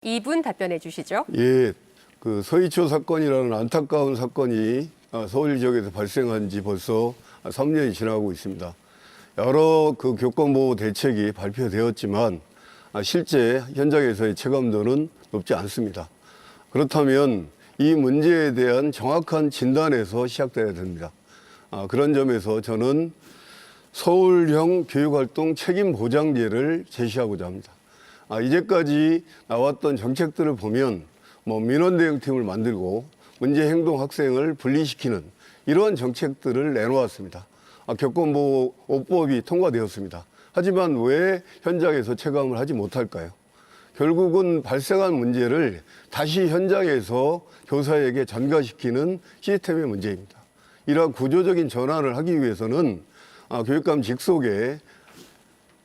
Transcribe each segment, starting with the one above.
2분 답변해 주시죠. 예, 그 서희초 사건이라는 안타까운 사건이 서울 지역에서 발생한 지 벌써 3년이 지나고 있습니다. 여러 그 교권보호 대책이 발표되었지만 실제 현장에서의 체감도는 높지 않습니다. 그렇다면 이 문제에 대한 정확한 진단에서 시작돼야 됩니다. 그런 점에서 저는 서울형 교육활동 책임보장제를 제시하고자 합니다. 이제까지 나왔던 정책들을 보면 민원대응팀을 만들고 문제행동 학생을 분리시키는 이러한 정책들을 내놓았습니다. 교권보호법이 통과되었습니다. 하지만 왜 현장에서 체감을 하지 못할까요? 결국은 발생한 문제를 다시 현장에서 교사에게 전가시키는 시스템의 문제입니다. 이러한 구조적인 전환을 하기 위해서는 교육감 직속에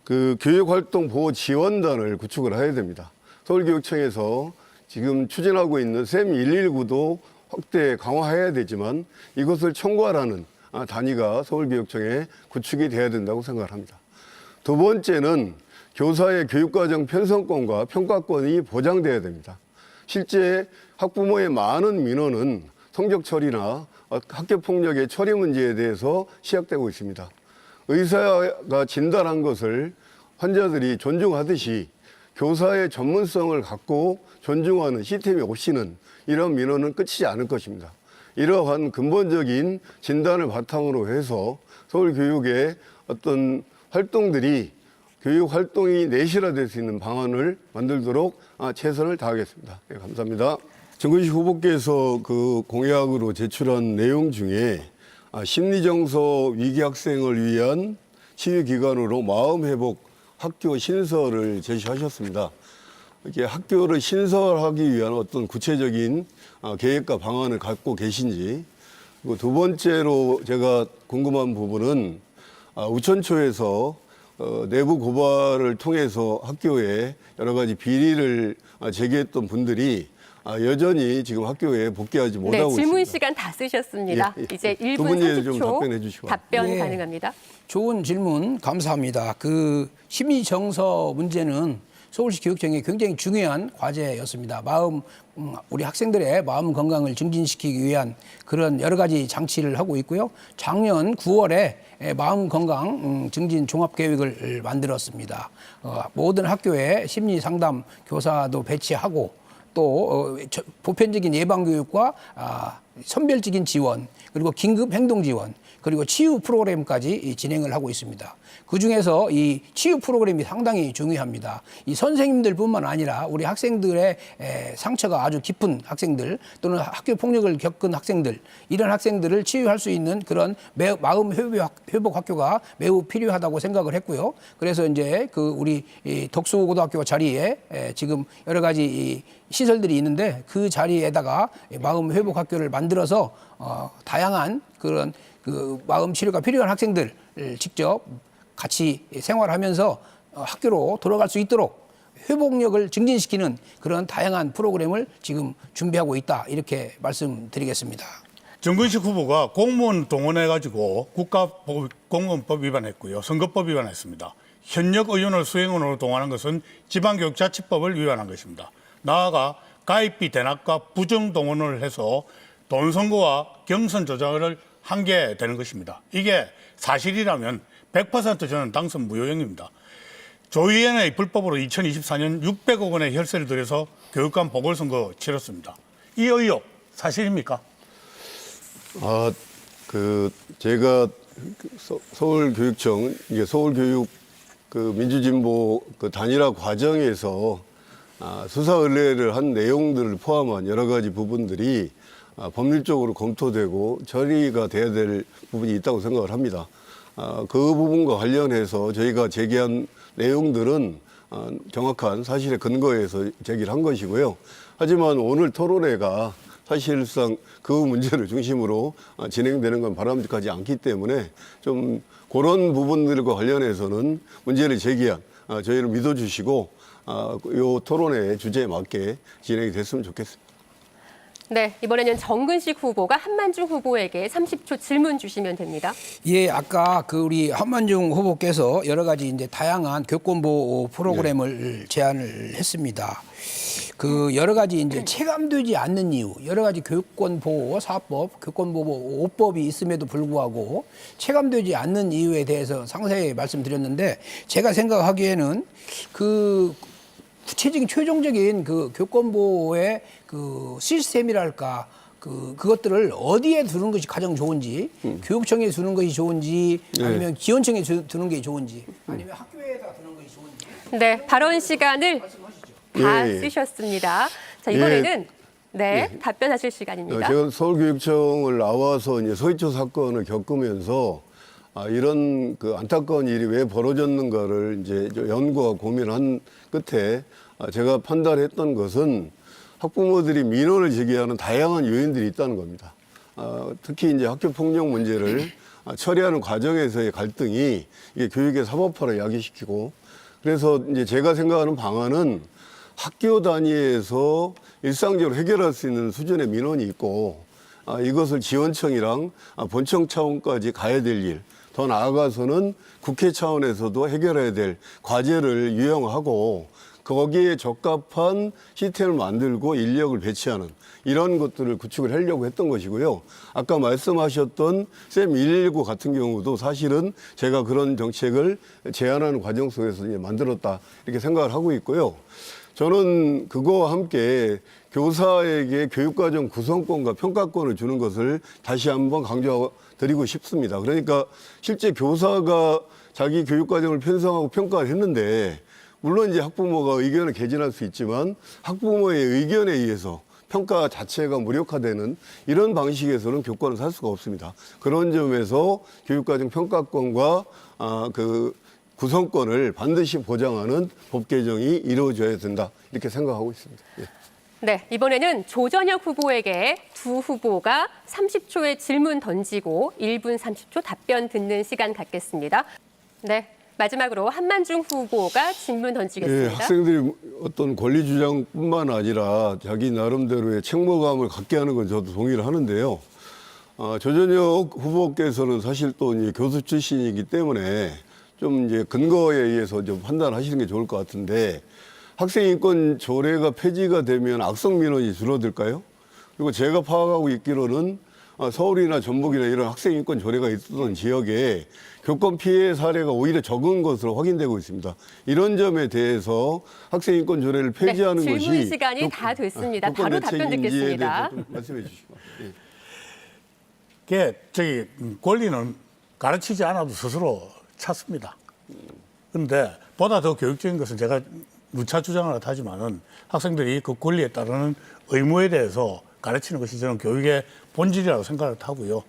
그 교육활동 보호 지원단을 구축을 해야 됩니다. 서울교육청에서 지금 추진하고 있는 샘 119도 확대 강화해야 되지만 이것을 총괄하는 단위가 서울교육청에 구축이 돼야 된다고 생각합니다. 두 번째는 교사의 교육과정 편성권과 평가권이 보장돼야 됩니다. 실제 학부모의 많은 민원은 성적 처리나 학교폭력의 처리 문제에 대해서 시작되고 있습니다. 의사가 진단한 것을 환자들이 존중하듯이 교사의 전문성을 갖고 존중하는 시스템이 없이는 이런 민원은 끝이지 않을 것입니다. 이러한 근본적인 진단을 바탕으로 해서 서울교육의 어떤 활동들이 교육활동이 내실화될 수 있는 방안을 만들도록 최선을 다하겠습니다. 네, 감사합니다. 정근식 후보께서 그 공약으로 제출한 내용 중에 심리정서 위기 학생을 위한 치유기관으로 마음회복 학교 신설을 제시하셨습니다. 이렇게 학교를 신설하기 위한 어떤 구체적인 계획과 방안을 갖고 계신지, 그리고 두 번째로 제가 궁금한 부분은 우천초에서 내부 고발을 통해서 학교에 여러 가지 비리를 제기했던 분들이 여전히 지금 학교에 복귀하지 못하고 있습니다. 질문 시간 다 쓰셨습니다. 이제 1분 두 분이 좀 30초 답변해 주시고. 답변 가능합니다. 좋은 질문 감사합니다. 그 심리정서 문제는 서울시 교육청의 굉장히 중요한 과제였습니다. 우리 학생들의 마음 건강을 증진시키기 위한 그런 여러 가지 장치를 하고 있고요. 작년 9월에 마음 건강 증진 종합 계획을 만들었습니다. 모든 학교에 심리 상담 교사도 배치하고 또 보편적인 예방교육과 선별적인 지원, 그리고 긴급 행동 지원, 그리고 치유 프로그램까지 진행을 하고 있습니다. 그중에서 이 치유 프로그램이 상당히 중요합니다. 이 선생님들뿐만 아니라 우리 학생들의 상처가 아주 깊은 학생들 또는 학교 폭력을 겪은 학생들, 이런 학생들을 치유할 수 있는 그런 마음 회복 학교가 매우 필요하다고 생각을 했고요. 그래서 이제 그 우리 덕수고등학교 자리에 지금 여러 가지 이 시설들이 있는데 그 자리에다가 마음 회복 학교를 만들어서 다양한 그런 그 마음 치료가 필요한 학생들 직접 같이 생활하면서 학교로 돌아갈 수 있도록 회복력을 증진시키는 그런 다양한 프로그램을 지금 준비하고 있다, 이렇게 말씀드리겠습니다. 정근식 후보가 공무원 동원해가지고 국가공무원법 위반했고요. 선거법 위반했습니다. 현역 의원을 수행원으로 동원한 것은 지방교육자치법을 위반한 것입니다. 나아가 가입비 대납과 부정 동원을 해서 돈 선거와 경선 조작을 한 게 되는 것입니다. 이게 사실이라면 100% 저는 당선 무효형입니다. 조희연의 불법으로 2024년 600억 원의 혈세를 들여서 교육감 보궐선거 치렀습니다. 이 의혹 사실입니까? 제가 서울교육청, 이게 서울교육 그 민주진보 그 단일화 과정에서 수사 의뢰를 한 내용들을 포함한 여러 가지 부분들이 법률적으로 검토되고 처리가 돼야 될 부분이 있다고 생각을 합니다. 그 부분과 관련해서 저희가 제기한 내용들은 정확한 사실에 근거해서 제기를 한 것이고요. 하지만 오늘 토론회가 사실상 그 문제를 중심으로 진행되는 건 바람직하지 않기 때문에 좀 그런 부분들과 관련해서는 문제를 제기한 저희를 믿어주시고 이 토론회 주제에 맞게 진행이 됐으면 좋겠습니다. 네, 이번에는 정근식 후보가 한만중 후보에게 30초 질문 주시면 됩니다. 예, 아까 그 우리 한만중 후보께서 여러 가지 이제 다양한 교권보호 프로그램을 제안을 했습니다. 그 여러 가지 이제 체감되지 않는 이유, 여러 가지 교권보호 사법, 교권보호 5법이 있음에도 불구하고 체감되지 않는 이유에 대해서 상세히 말씀드렸는데 제가 생각하기에는 그 구체적인 최종적인 그 교권보호의 그 시스템이랄까 그것들을 어디에 두는 것이 가장 좋은지 교육청에 두는 것이 좋은지 아니면 기원청에 두는 게 좋은지 아니면 학교에다 두는 것이 좋은지 네, 발언 시간을 다 예, 예. 쓰셨습니다. 자, 이번에는 답변하실 시간입니다. 제가 서울교육청을 나와서 이제 서희초 사건을 겪으면서 이런 그 안타까운 일이 왜 벌어졌는가를 이제 연구와 고민한 끝에 제가 판단했던 것은 학부모들이 민원을 제기하는 다양한 요인들이 있다는 겁니다. 특히 이제 학교 폭력 문제를 처리하는 과정에서의 갈등이 이게 교육의 사법화를 야기시키고 그래서 이제 제가 생각하는 방안은 학교 단위에서 일상적으로 해결할 수 있는 수준의 민원이 있고 이것을 지원청이랑 본청 차원까지 가야 될 일, 더 나아가서는 국회 차원에서도 해결해야 될 과제를 유형하고 거기에 적합한 시스템을 만들고 인력을 배치하는 이런 것들을 구축을 하려고 했던 것이고요. 아까 말씀하셨던 쌤 119 같은 경우도 사실은 제가 그런 정책을 제안하는 과정 속에서 이제 만들었다 이렇게 생각을 하고 있고요. 저는 그거와 함께 교사에게 교육과정 구성권과 평가권을 주는 것을 다시 한번 강조드리고 싶습니다. 그러니까 실제 교사가 자기 교육과정을 편성하고 평가를 했는데 물론 이제 학부모가 의견을 개진할 수 있지만 학부모의 의견에 의해서 평가 자체가 무력화되는 이런 방식에서는 교권을 살 수가 없습니다. 그런 점에서 교육과정 평가권과 그 구성권을 반드시 보장하는 법 개정이 이루어져야 된다 이렇게 생각하고 있습니다. 예. 네, 이번에는 조전혁 후보에게 두 후보가 30초의 질문 던지고 1분 30초 답변 듣는 시간 갖겠습니다. 네, 마지막으로 한만중 후보가 질문 예, 던지겠습니다. 학생들이 어떤 권리 주장뿐만 아니라 자기 나름대로의 책무감을 갖게 하는 건 저도 동의를 하는데요. 조전혁 후보께서는 사실 또 이제 교수 출신이기 때문에 좀 이제 근거에 의해서 좀 판단하시는 게 좋을 것 같은데 학생인권 조례가 폐지가 되면 악성 민원이 줄어들까요? 그리고 제가 파악하고 있기로는 서울이나 전북이나 이런 학생인권 조례가 있었던 지역에 교권 피해 사례가 오히려 적은 것으로 확인되고 있습니다. 이런 점에 대해서 학생인권 조례를 폐지하는 네, 것이 질문 시간이 다 됐습니다. 바로 답변 듣겠습니다. 좀 말씀해 주시고. 예. 그게 권리는 가르치지 않아도 스스로 찾습니다. 그런데 보다 더 교육적인 것은 제가 누차 주장을 하지만은 학생들이 그 권리에 따르는 의무에 대해서 가르치는 것이 저는 교육의 본질이라고 생각을 하고요.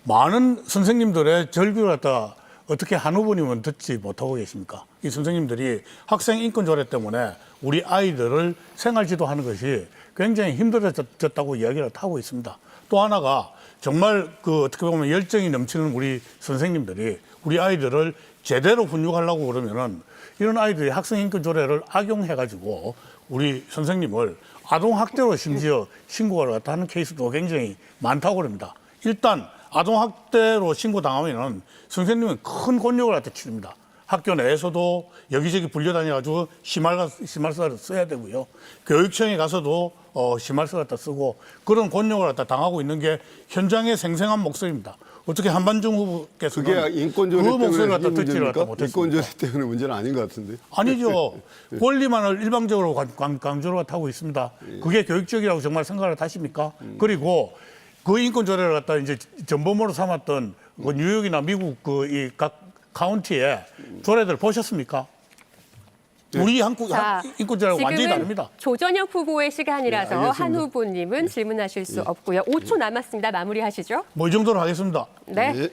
많은 선생님들의 절규를 갖다 어떻게 한 후보님은 듣지 못하고 계십니까? 이 선생님들이 학생 인권 조례 때문에 우리 아이들을 생활 지도하는 것이 굉장히 힘들어졌다고 이야기를 하고 있습니다. 또 하나가 정말 그 어떻게 보면 열정이 넘치는 우리 선생님들이 우리 아이들을 제대로 훈육하려고 그러면은 이런 아이들이 학생인권 조례를 악용해가지고 우리 선생님을 아동학대로 심지어 신고를 갖다 하는 케이스도 굉장히 많다고 그럽니다. 일단 아동학대로 신고당하면은 선생님은 큰 곤욕을 갖다 치릅니다. 학교 내에서도 여기저기 불려다녀가지고 심할서를 써야 되고요. 교육청에 가서도 심할서 갖다 쓰고 그런 곤욕을 갖다 당하고 있는 게 현장의 생생한 목소리입니다. 어떻게 한만중 후보께서는 그게 인권조례 그 때문에 목소리를 갖다 듣지를 문제입니까? 갖다 못했습니까? 인권조례 때문에 문제는 아닌 것 같은데. 아니죠. 권리만을 일방적으로 강조를 하고 있습니다. 그게 교육적이라고 정말 생각을 하십니까? 그리고 그 인권조례를 갖다 이제 전범으로 삼았던 그 뉴욕이나 미국 그 이 각 카운티의 조례들 보셨습니까? 우리 한국 인권조례하고 완전히 다릅니다. 조전혁 후보의 시간이라서 네, 알겠습니다. 한 후보님은 질문하실 수 없고요. 5초 남았습니다. 마무리하시죠. 뭐 이 정도로 하겠습니다. 네. 네.